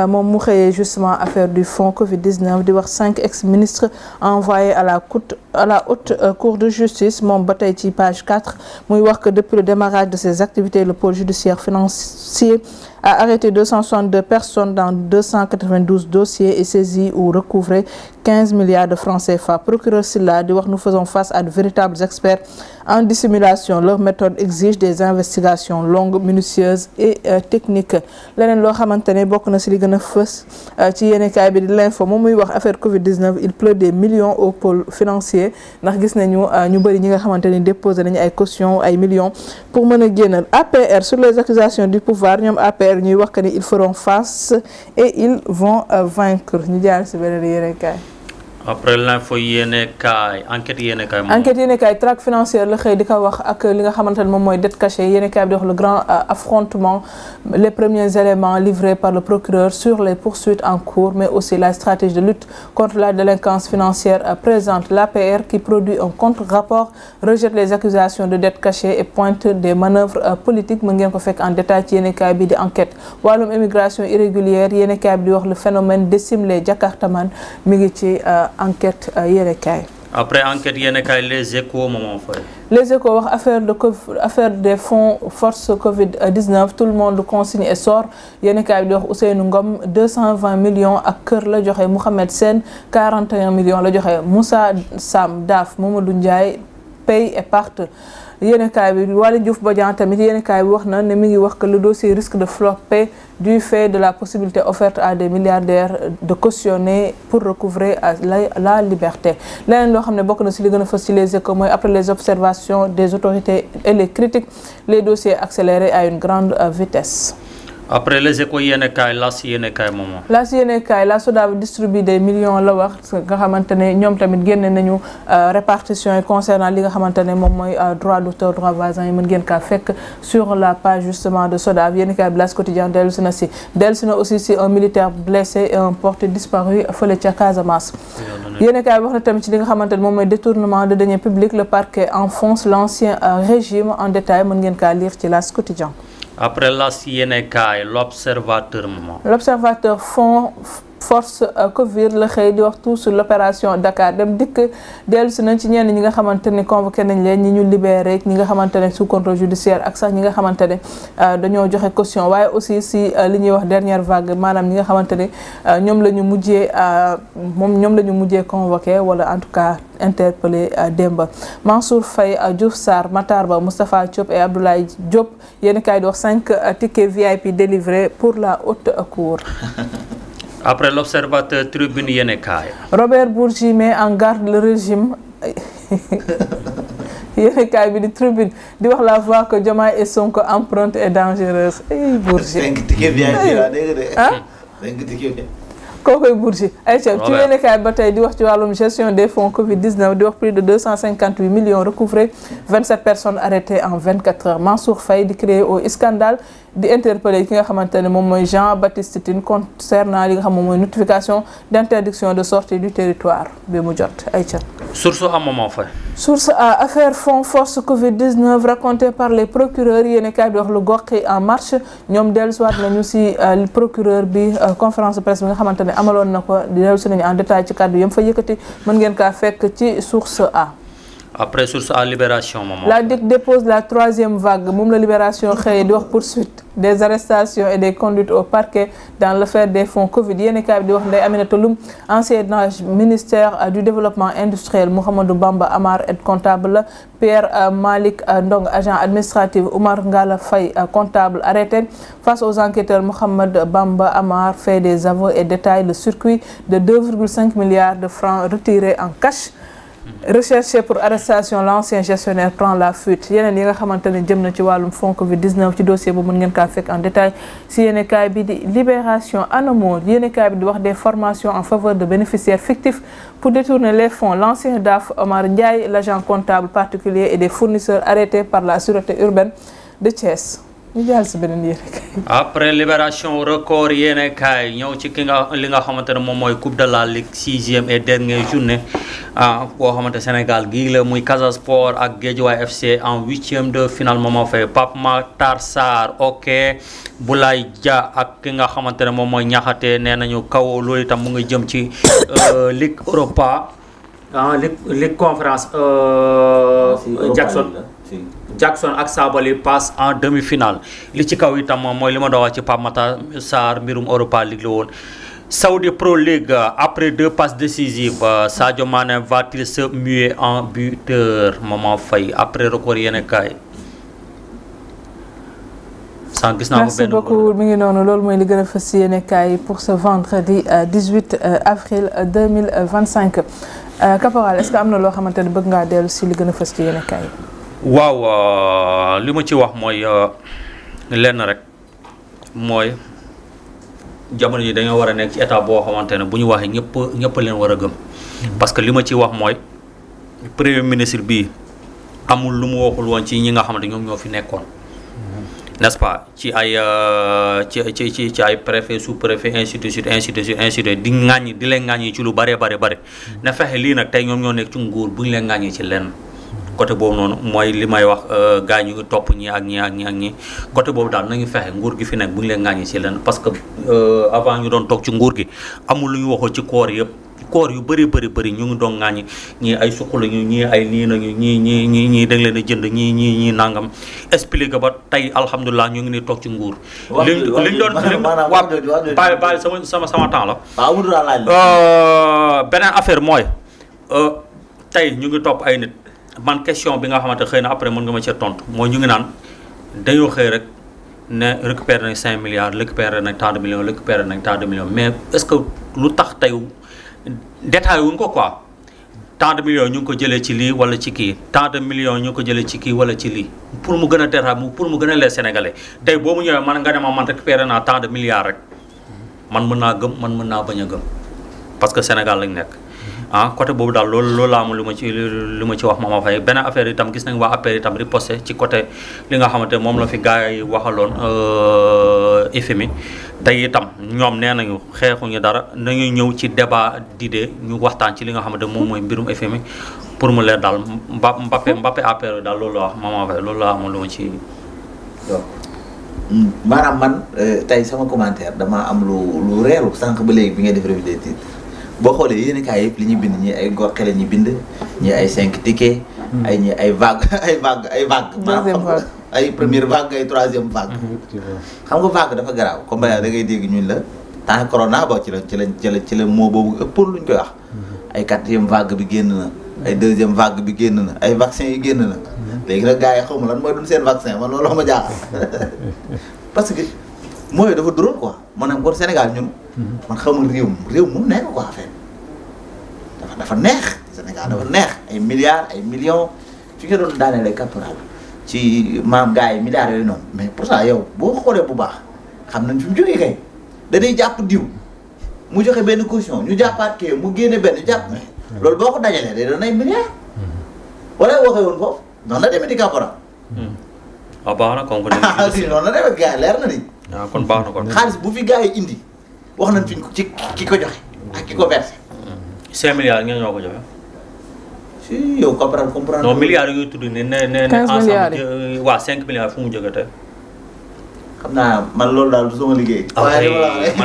moom mu xëyee justement affaire du fonds Covid-19 di wax 5 ex-ministres envoyés à la haute cour de justice moom ba tey ci page 4 muy wax que depuis le démarrage de ses activités le pôle judiciaire financier a arrêté 262 personnes dans 292 dossiers et saisi ou recouvré 15 milliards de francs CFA. Procureur Sylla di wax nous faisons face à de véritables experts en dissimulation. Leur méthode exige des investigations longues, minutieuses et techniques. leneen loo xamante ne bokk na si li gën a fës ci yéenekaay bi di l'info moom muy wax affaire Covid-19 il pleut des millions au pôle financier ndax gis nañu ñu bëri ñi nga xamante ni déposé nañu ay caution ay millions pour mën a génnal APR sur les accusations du pouvoir ñoom APR ñuy wax que ni ils feront face et ils vont vaincre ñu jaar si beneen yéenekaay. Après l'info yéenekaay enquête yéenekaay moom. enquête yéenekaay traque financière la xëy di ko wax ak li nga xamante ne moom mooy dette cachée yéenekaay bi di wax le grand affrontement les premiers éléments livrés par le procureur sur les poursuites en cours mais aussi la stratégie de lutte contre la délinquance financière présente. L'APR qui produit un contre-rapport rejette les accusations de dette cachée et pointe des manœuvres politiques mën ngeen ko fekk en détail ci yéenekaay bi di enquête. wàllum immigration irrégulière yéenekaay bi di wax le phénomène décime les Jakartaman mi ngi ci enquête yéenekaay. Après enquête yéenekaay les échos moment fay. Les échos wax affaire des fonds force Covid-19 tout le monde consigne et sort yéenekaay bi di wax Ousseynou Ngom 220 millions ak kër la joxe Mouhamed Sène 41 millions la joxe Moussa Sam Daf Mamadou Ndiaye paye et parte. yéenekaay bi Waly Diouf Bodian tamit yéenekaay bi wax na ne mi ngi wax que le dossier risque de flopper du fait de la possibilité offerte à des milliardaires de cautionner pour recouvrer la liberté. leneen loo xam ne bokk na si li gën a fës ci les échos mooy après les observations des autorités et les critiques les dossiers accélérés à une grande vitesse. Après les échos yéenekaay las yéenekaay moomoo. las yéenekaay la SODAV distribue des millions la wax nga xamante ne ñoom tamit génne nañu répartition yi concernant li nga xamante ne moom mooy droit d'auteur droit voisin yi mën ngeen kaa fekk sur la page justement de SODAV yéenekaay bi L'As Quotidien dellu si na aussi si un militaire blessé et un porté disparu fële ca Casamance. yéenekaay bi wax na tamit ci li nga xamante ne moom mooy détournement de deniers publics le parquet enfonce l'ancien régime en détail mën ngeen kaa lire ci L'As Quotidien. Après las yéenekaay l'observateur moment. L'observateur fond force Covid la xëy di wax tout sur l'opération Dakar dem dikk dellu si nañ ci ñenn ñi nga xamante ne convoqué nañ leen ñi ñu libéré ñi nga xamante ne sous contrôle judiciaire ak sax ñi nga xamante ne dañoo joxe caution waaye aussi si li ñuy wax dernière vague maanaam ñi nga xamante ne ñoom la ñu mujjee convoqué wala en tout cas interpellé démba Mansour Faye Diouf Sarr Matar Ba Moustapha Diop et Abdoulaye Diop yéen kaay di wax 5 tickets VIP délivrés pour la haute cour. Après l'observateur tribune yéenekaay. Robert Bourgi met en garde le régime yéenekaay bi di tribune di wax la voix que Diomaye et Sonko empreinte est dangereuse. Bourgi 5 tickets VIP la dégg de. ah 5 tickets. kookoy Bourgi ay ci yéenekaay ba tey di wax ci wàllum gestion des fonds Covid-19 di wax plus de 258 millions recouvrés 27 personnes arrêtées en 24 heures Mansour Faye di créer au scandale di interpeller ki nga xamante ne moom mooy Jean-Baptiste Tine concernant li nga xam moom mooy notification d'interdiction de sortie du territoire bi mu jot ay ca source à moment fait. Source à affaire fonds force Covid-19 raconté par les procureurs yéenekaay bi wax lu goxi en marche ñoom dellusiwaat nañu si procureur bi conférence de presse bi nga xamante ne amaloon na ko dellusi nañu en détail ci kàddu yam fa yëkkati mën ngeen kaa fekk ci source A. Après source à libération moment. La DIC dépose la 3e vague moom la libération xëy di wax poursuite des arrestations et des conduites au parquet dans l'affaire des fonds Covid yéenekaay bi di wax Ndeye Aminata Loum ancien ministère du développement industriel Mouhamadou Bamba Amar aide comptable Pierre Malick Ndong agent administratif Oumar Ngala Faye comptable arrêté face aux enquêteurs Mohamed Bamba Amar fait des aveux et détaille le circuit de 2,5 milliards de francs retirés en cash. Recherché pour arrestation l'ancien gestionnaire prend la fuite yeneen yi nga xamante ne jëm na ci wàllum fonds Covid-19 ci dossier boobu mën ngeen kaa fekk en détail si yéenekaay bi di Libération ANAMO yéenekaay bi di wax des formations en faveur de bénéficiaires fictifs pour détourner les fonds l'ancien DAF Omar Ndiaye l'agent comptable particulier et des fournisseurs arrêtés par la sûreté urbaine de Thiès ñu jàll si beneen yéene kaay. après Libération Record yéene kaay ñëw ci li nga xamante ne moom mooy Coupe de la Ligue 6e et dernière journée boo xamante Sénégal gii la muy Casa Sport ak Guédiawaye FC en 8e de finale moom moo fay Pape Matar Sarr ok Boulaye Dia ak ki nga xamante ne moom mooy Niakhaté nee nañu kaw loolu itam mu ngi jëm ci Ligue Europa Ligue conférence Jackson ak Sabaly passe en demi-finale li ci kaw itam mooy li ma doon wax ci Pape Matar Sarr mbirum Europa League la woon. Saudi Pro League après 2 passes décisives Sadio Mané va-t-il se muer en buteur Maman Faye après Record yéen kaay. Merci beaucoup mi ngi noonu loolu mooy li gën a fës ci yéen kaay pour ce vendredi 18 avril 2025 Caporal est-ce que am na loo xamante ne bëgg ngaa dellu si li gën a fës ci yéen kaay. waaw li ma ci wax mooy lenn rek mooy jamono ji dañoo war a nekk ci état boo xamante ne bu ñu waxee ñëpp leen war a gëm. parce que li ma ci wax mooy premier ministre bi amul lu mu waxul woon ci ñi nga xamante ñoom ñoo fi nekkoon. n'est-ce pas ci ay ci ay préfet sous-préfet ainsi de suite di ŋàññi di leen ŋàññi ci lu bare na fexe lii nag tey ñoom ñoo nekk ci nguur bu ñu leen ŋàññi ci lenn. côté boobu noonu mooy li may wax gars ñu ngi topp ñi ak ñi côté boobu daal nañu fexe nguur gi fi nekk bu ñu leen ŋàññi ci lenn parce que avant ñu doon toog ci nguur gi amul lu ñu waxoo ci koor yëpp koor yu bëri ñu ngi doon ŋàññi ñii ay suq lañu ñii ay nii nañu ñii dañ leen a jënd ñii nangam expliqué ba tey alhamdulilah ñu ngi ni toog ci nguur. liñ doon bàyyi sama temps la. beneen affaire mooy tey ñu ngi topp ay nit. man question bi nga xamante xëy na après mën nga ma ci tontu mooy ñu ngi naan dañoo xëy rek ne récupérer nañ 5 milliards récupérer nañ tant de millions récupérer nañ tant de millions mais est-ce que lu tax tey détail wuñ ko quoi tant de millions ñu ngi ko jëlee ci lii wala ci kii tant de millions ñu ngi ko jëlee ci kii wala ci lii pour mu gën a détail pour mu gën a leer sénégalais tey boo mu ñëwee man nga ne ma man récupérer naa tant de milliards rek man mën naa gëm man mën naa bañ a gëm parce que Sénégal lañ nekk. côté boobu daal loolu laa amul lu ma ci wax Mama Faye beneen affaire itam gis nañ waa affaire itam riposté ci côté li nga xamante moom la fi gars yi waxaloon FMI tey itam ñoom nee nañu xeexuñu dara nañu ñëw ci débat d'idée ñu waxtaan ci li nga xamante moom mooy mbirum FMI pour mu leer daal Mbappé affaire daal loolu la wax Mama Faye loolu laa amul lu ma ci donc maanaam man tey sama commentaire dama am lu reeru sànq ba léegi bi ngay def revue des titres boo xoolee yéen kaay yëpp li ñuy bind ñi ay gox la ñuy bind ñi ay 5 tickets. ay vague. deuxième vague ay première vague ay troisième vague. xam nga vague dafa garaaw comme da ngay dégg ñun la temps corona ba ci la moo boobu ëpp luñ koy wax. ay 4e vague bi génn na ay 2e vague bi génn na ay vaccin yi génn na. léegi nag gars yi xaw ma lan mooy doon seen vaccin man loolu ma jaaxal parce que mooy dafa drôle quoi maanaam kon Sénégal ñun. man xamul réew mu nekk quoi affaire dafa neex Sénégal dafa neex ay milliards ay millions fi nga doon daaneel caporal ci maam gars yi milliards yooyu noonu mais pourtant yow boo xoolee bu baax xam nañ fi mu jógee kay da day jàpp diw mu joxe benn caution ñu jàppaat kee mu génne benn jàpp loolu boo ko dajalee day doon ay milliards wala waxee woon foofu noonu la demee di caporal. baax na kon si noonu la demee gars yi leer na ni. kon baax na kon. xaalis bu fi gars yi indi. wax nañ fi ci ki ko joxe ak ki ko versé. 5 milliards ngeen ñoo ko joxe. si yow comprendre. non milliards yooyu tudd ne 15 milliards ensemble waa 5 milliards fu mu jógee tey. xam naa man loolu daal du sama liggéey.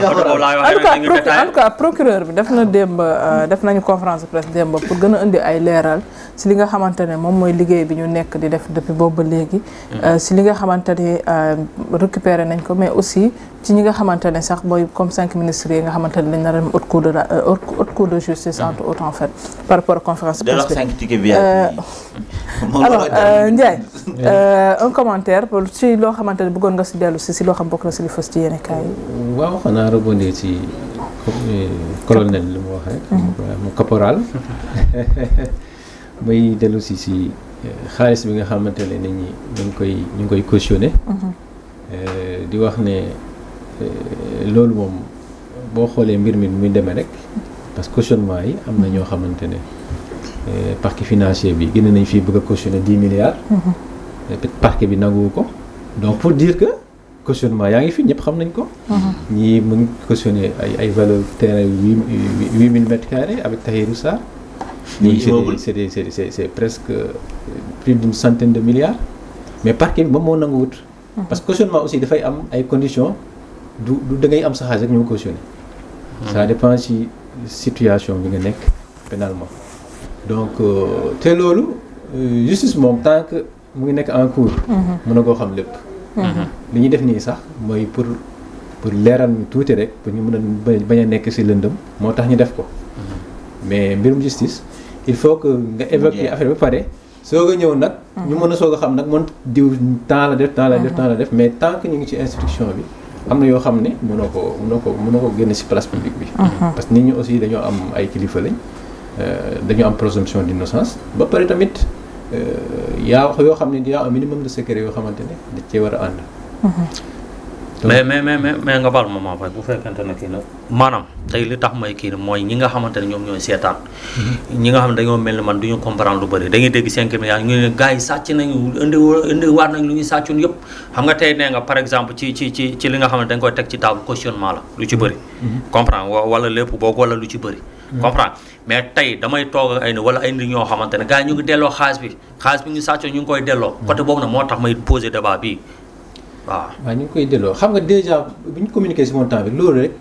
en tout cas procureur bi def nañu conférence de presse démb pour gën a indi ay leeral si li nga xamante ne moom mooy liggéey bi ñu nekk di def depuis boobu ba léegi. si li nga xamante ne récupéré nañ ko mais aussi ci ñi nga xamante ne sax booy comme 5 ministres yi nga xamante ne dañ nar a dem haute cour de justice entre autres en fait par rapport à conférence de presse bi. 5 tickets VIP. alors Ndiaye un commentaire si loo xamante ne bëggoon nga si dellu si loo xam bokk na si li fës ci yéen kaay yi. waaw xanaa rebondir ci colonel li mu wax rek. mu caporal may dellu si xaalis bi nga xamante ne nit ñi ñu ngi koy cautionné. di wax ne loolu moom boo xoolee mbir mi muy demee rek parce que cautionnement yi am na ñoo xamante ne parquet financier bi génn nañ fii bëgg a cautionné 10 milliards. parquet bi nanguwu ko donc pour dire que cautionnement yaa ngi fi ñëpp xam nañ ko. ñii mu ngi cautionné ay valeur terrain 8000 mètres carrés avec Tahirou Sarr. c'est presque plus d'une centaine de milliards. mais parquet bi moom moo nangu wut. parce que cautionnement aussi dafay am ay conditions du da ngay am sa xaalis rek ñu cautionné. ça dépend ci situation bi nga nekk pénalement. donc te loolu justice moom tant que mu ngi nekk en cours. mën na koo xam lépp. li ñuy def nii sax mooy pour leeral ñu tuuti rek pour ñu mën a bañ a nekk ci lëndëm moo tax ñu def ko. mais mbirum justice il faut que nga évacuer affaire ba pare soog a ñëw nag. ñu mën a soog a xam nag man diw temps la def mais tant que ñu ngi ci instruction bi am na yoo xam ne mënoo ko génn ci place publique bi. parce que nit ñi aussi dañoo am ay kilifa lañ dañoo am présomption d'innocence ba pare tamit. yaa wax yoo xam ne yaa un minimum de secret yoo xamante ne da cee war a ànd. mais nga baal ma fay bu fekkente ne kii nag maanaam tey li tax may kii mooy ñi nga xamante ne ñoom ñooy seetaan. ñi nga xam ne dañoo mel ni man du ñu comprendre lu bëri da ngay dégg 5 milliards ñu ne gars yi sàcc nañu indi waat nañ lu ñu sàccoon yëpp xam nga tey nee nga par exemple ci li nga xam ne dañ koy teg ci table cautionnement la lu ci bëri. comprendre wala lépp boog wala lu ci bëri. comprendre mais tey damay toog ak ay wala ay nit ñoo xamante ne gars yi ñu ngi delloo xaalis bi ñu sàccoon ñu ngi koy delloo. côté boobu nag moo tax may poser débat bii waaw. waaw ñu ngi koy delloo xam nga déjà bu ñu communiqué ci montant bi loolu rek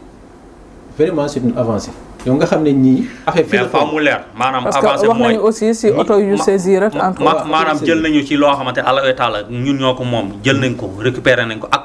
vraiment c'est une avancée. yow nga xam ne ñii. affaire fii la mais fa mu leer maanaam avancé parce que wax nañu aussi ci oto yu saisir rek. maanaam jël nañu ci loo xamante ne àll état la ñun ñoo ko moom jël nañ ko récupéré nañ ko ak.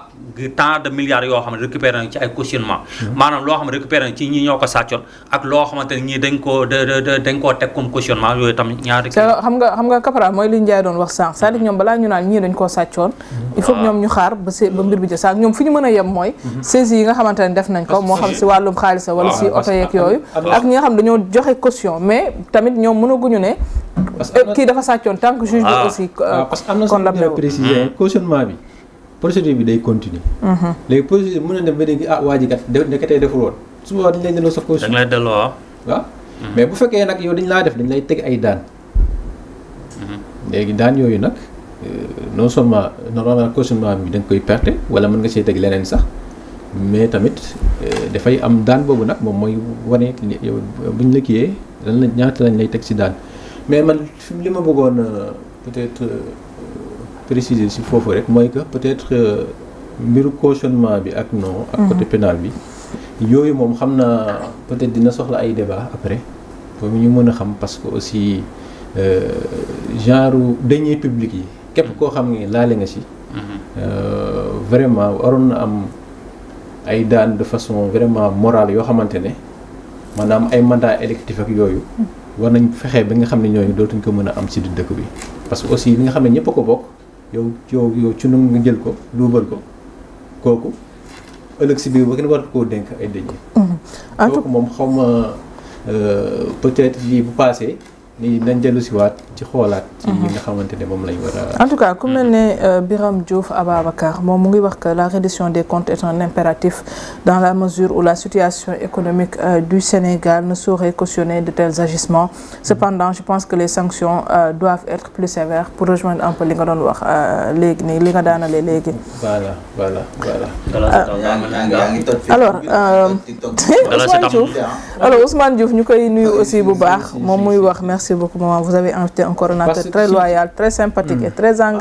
tant de milliards yoo xam ne récupéré nañ ci ay cautionnement maanaam loo xam ne récupéré nañ ci ñi ñoo ko sàccoon ak loo xamante ne ñii dañ koo teg comme cautionnement yooyu tamit ñaari xam nga caporal mooy li Ndiaye doon wax sànq c'est-à-dire ñoom balaa ñu naan ñii dañ koo sàccoon il faut que ñoom ñu xaar ba mbir bi jë saak ñoom fi ñu mën a yem mooy saisie yi nga xamante ne def nañ ko moo xam si wàllum xaalis wala si oto yeeg yooyu ak ñi nga xam dañoo joxe caution mais tamit ñoom mënaguñu ne kii dafa sàccoon tant que juge bi aussi parce que am na solo préciser cautionnement bi procédure bi day continuer. léegi procédure mën na dem ba léegi waa ji kat nekkatee deful woon su boobaa dañ lay delloo sa caution. dañ lay delloo waaw. mais bu fekkee nag yow dañ laa def dañ lay teg ay daan. léegi daan yooyu nag non seulement normalement cautionnement bi da nga koy perte wala mën nga see teg leneen sax mais tamit dafay am daan boobu nag moom mooy wane yow buñ la kiiyee lan la ñaata lañ lay teg si daan mais man li ma bëggoon peut-être. préciser ci foofu rek mooy que peut-être mbiru cautionnement bi ak non ak côté pénal bi yooyu moom xam naa peut-être dina soxla ay débat après pour ñu mën a xam parce que aussi genre deniers publics yi képp koo xam ne laale nga ci vraiment waroon na am ay daan de façon vraiment morale yoo xamante ne maanaam ay mandat électif ak yooyu war nañ fexe ba nga xam ne ñooñu dootuñ ko mën a am ci dëkk bi parce que aussi li nga xam ne ñëpp a ko bokk yow ci nu nga jël ko luubal ko kooku ëllëg si biir ba kenn war koo dénk ay dëj kooku moom xaw ma peut-être lii bu passé ni nañ dellu si waat ci xoolaat ci yi nga xamante ne moom lañ war a en tout cas ku mel ne Birame Diouf Ababacar moom mu ngi wax que la reddition des comptes est un impératif dans la mesure où la situation économique du Sénégal ne saurait cautionner de tels agissements cependant je pense que les sanctions doivent être plus sévères pour rejoindre un peu li nga doon wax léegi nii li nga daanalee léegi alors Ousmane Diouf ñu koy nuyu aussi bu baax moom muy wax merci beaucoup maman vous avez invité un coordonnateur très loyal très sympathique et très engagé